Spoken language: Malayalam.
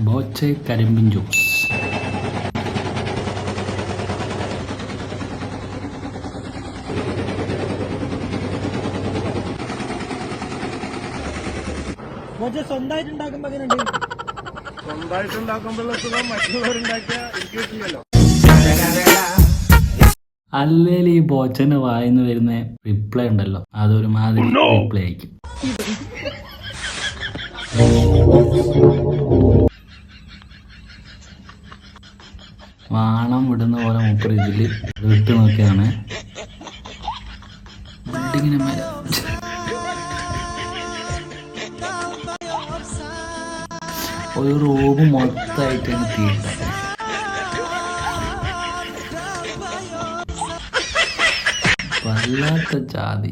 ബോച്ചെ കരിമ്പിൻ ജ്യൂസ്. സ്വന്തമായിട്ട് ഉണ്ടാക്കുമ്പോ എങ്ങനെയുണ്ട്? സ്വന്തമായിട്ട് ഉണ്ടാക്കുമ്പോഴുള്ള സുഖം മറ്റുള്ളവരുണ്ടാക്കിയ എനിക്ക് കിട്ടില്ലല്ലോ. അല്ലെങ്കിൽ ഈ ബോച്ചന്റെ വായിന്ന് വരുന്ന റിപ്ലൈ ഉണ്ടല്ലോ, അതൊരു മാതിരി റിപ്ലൈ ആയിരിക്കും. വാണം വിടുന്ന പോലെ മൂപ്പർ ഇതില് ഇട്ട് നോക്കിയാണ് ബിൽഡിങ്ങിന് മേലെ ഒരു റൂം മൊത്തമായിട്ടാണ് തീട്ടത്. വല്ലാത്ത ജാതി.